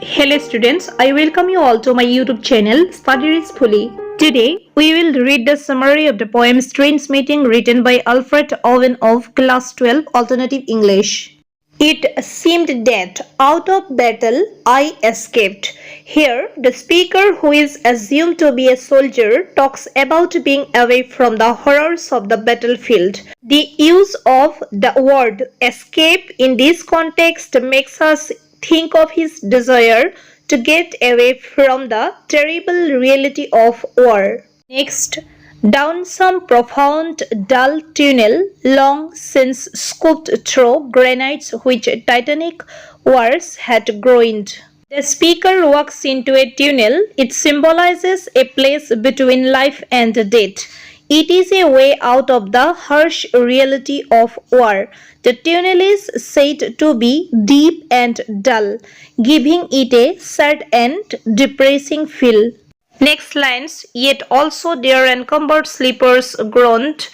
Hello students, I welcome you all to my YouTube channel Study Restfully. Today we will read the summary of the poem Strange Meeting written by Wilfred Owen of Class 12 Alternative English. It seemed that out of battle I escaped. Here, the speaker, who is assumed to be a soldier, talks about being away from the horrors of the battlefield. The use of the word escape in this context makes us think of his desire to get away from the terrible reality of war. Next, down some profound, dull tunnel, long since scooped through granites which titanic wars had groined. The speaker walks into a tunnel. It symbolizes a place between life and death. It is a way out of the harsh reality of war. The tunnel is said to be deep and dull, giving it a sad and depressing feel. Next lines, yet also their encumbered sleepers groaned,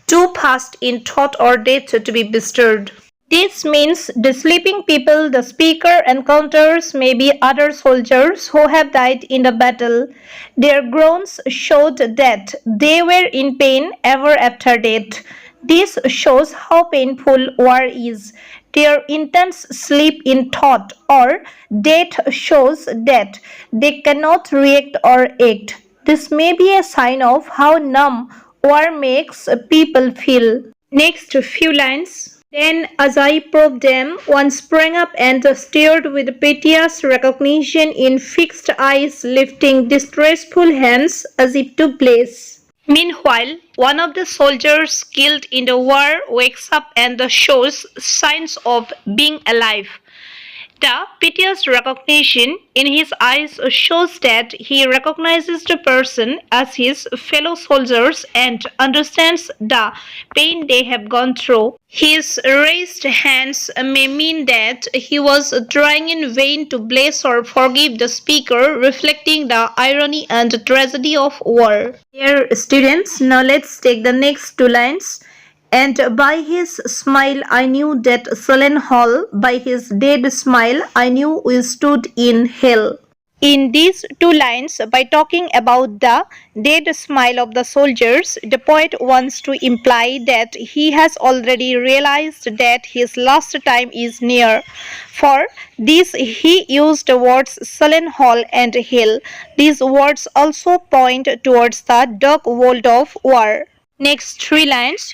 too fast in thought or death to be bestirred. This means the sleeping people the speaker encounters may be other soldiers who have died in the battle. Their groans showed that they were in pain ever after death. This shows how painful war is. Their intense sleep in thought or death shows that they cannot react or act. This may be a sign of how numb war makes people feel. Next few lines. Then, as I probed them, one sprang up and stared with piteous recognition in fixed eyes, lifting distressful hands as if to bless. Meanwhile, one of the soldiers killed in the war wakes up and shows signs of being alive. The piteous recognition in his eyes shows that he recognizes the person as his fellow soldiers and understands the pain they have gone through. His raised hands may mean that he was trying in vain to bless or forgive the speaker, reflecting the irony and tragedy of war. Dear students, now let's take the next two lines. And by his smile I knew that sullen hall, by his dead smile I knew we stood in hell. In these two lines, by talking about the dead smile of the soldiers, the poet wants to imply that he has already realized that his last time is near. For this he used the words sullen hall and hell. These words also point towards the dark world of war. Next three lines.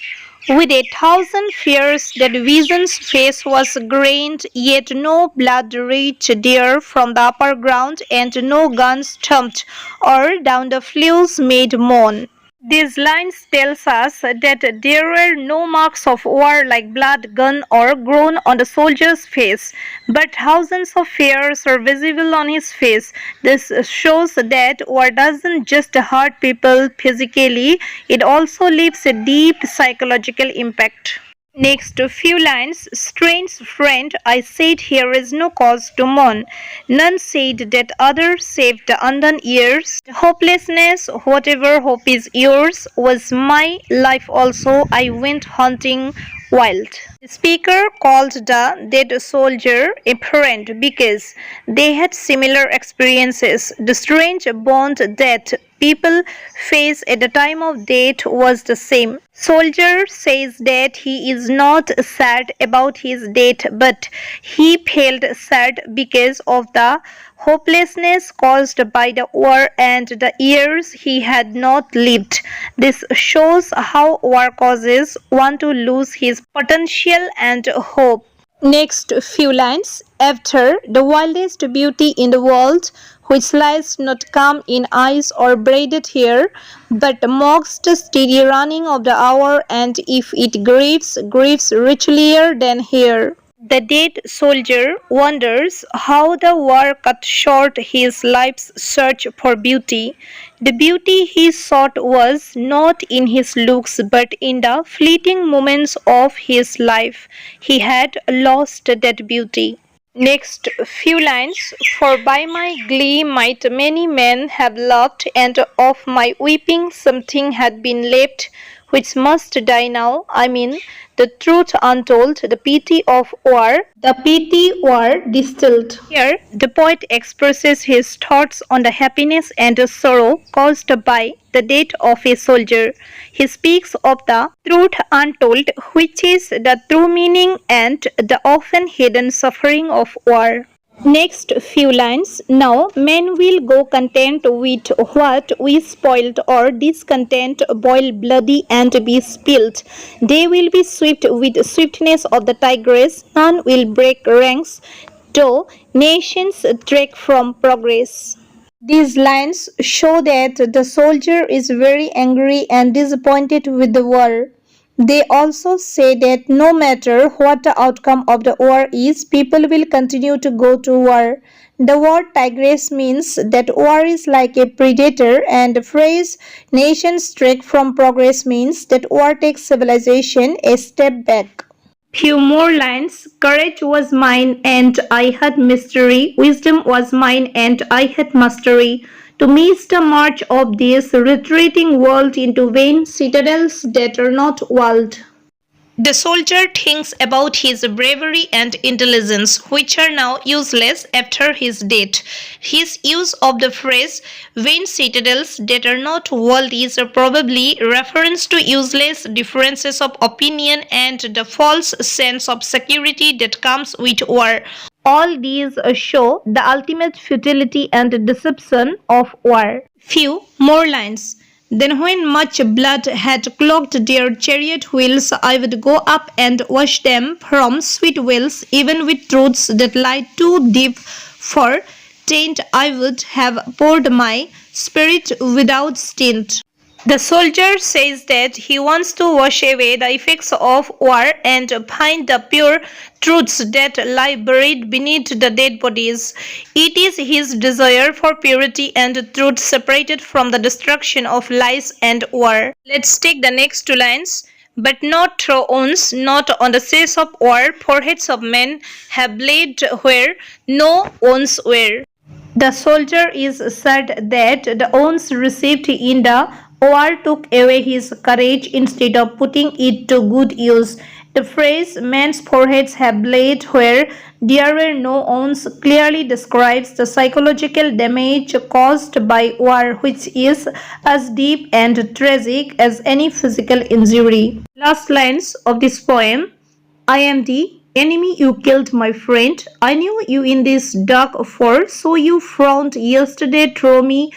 With 1,000 fears that vision's face was grained, yet no blood reached there from the upper ground, and no guns thumped or down the flues made moan. These lines tells us that there were no marks of war like blood, gun or groan on the soldier's face, but thousands of fears are visible on his face. This shows that war doesn't just hurt people physically, it also leaves a deep psychological impact. Next few lines. Strange friend, I said here is no cause to mourn. None said that others saved the undone years. The hopelessness, whatever hope is yours, was my life also. I went hunting wild. The speaker called the dead soldier a friend because they had similar experiences. The strange bond that people face at the time of death was the same. Soldier says that he is not sad about his death, but he felt sad because of the hopelessness caused by the war and the years he had not lived. This shows how war causes one to lose his potential and hope. Next few lines. After the wildest beauty in the world, which lies not calm in eyes or braided hair, but mocks the steady running of the hour, and if it grieves, grieves richlier than hair. The dead soldier wonders how the war cut short his life's search for beauty. The beauty he sought was not in his looks but in the fleeting moments of his life. He had lost that beauty. Next few lines. For by my glee might many men have laughed, and of my weeping something had been left which must die now. I mean, the truth untold, the pity of war, the pity war distilled. Here, the poet expresses his thoughts on the happiness and the sorrow caused by the death of a soldier. He speaks of the truth untold, which is the true meaning and the often hidden suffering of war. Next few lines. Now men will go content with what we spoiled, or discontent boil bloody and be spilt. They will be swift with swiftness of the tigress. None will break ranks, though nations trek from progress. These lines show that the soldier is very angry and disappointed with the war. They also say that no matter what the outcome of the war is, people will continue to go to war. The word tigress means that war is like a predator, and the phrase nations trek from progress means that war takes civilization a step back. Few more lines. Courage was mine and I had mystery. Wisdom was mine and I had mastery. To miss the march of this retreating world into vain citadels that are not walled. The soldier thinks about his bravery and intelligence, which are now useless after his death. His use of the phrase vain citadels that are not walled is probably reference to useless differences of opinion and the false sense of security that comes with war. All these show the ultimate futility and deception of war. Few more lines. Then when much blood had clogged their chariot wheels, I would go up and wash them from sweet wells, even with truths that lie too deep for taint. I would have poured my spirit without stint. The soldier says that he wants to wash away the effects of war and find the pure truths that lie buried beneath the dead bodies. It is his desire for purity and truth separated from the destruction of lies and war. Let's take the next two lines. But not through wounds, not on the seas of war, foreheads of men have bled where no wounds were. The soldier is sad that the wounds received in the war took away his courage instead of putting it to good use. The phrase men's foreheads have bled where there were no wounds clearly describes the psychological damage caused by war, which is as deep and tragic as any physical injury. Last lines of this poem. I am the enemy, you killed my friend. I knew you in this dark hour, so you frowned yesterday through me.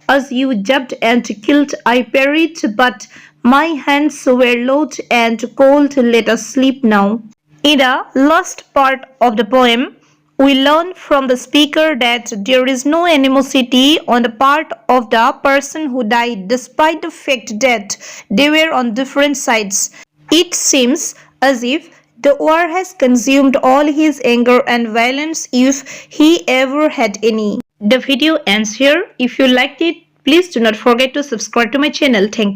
As you jabbed and killed, I perished, but my hands were loath and cold. Let us sleep now. In the last part of the poem, we learn from the speaker that there is no animosity on the part of the person who died, despite the fact that they were on different sides. It seems as if the war has consumed all his anger and violence, if he ever had any. The video ends here. If you liked it, please do not forget to subscribe to my channel. Thank you.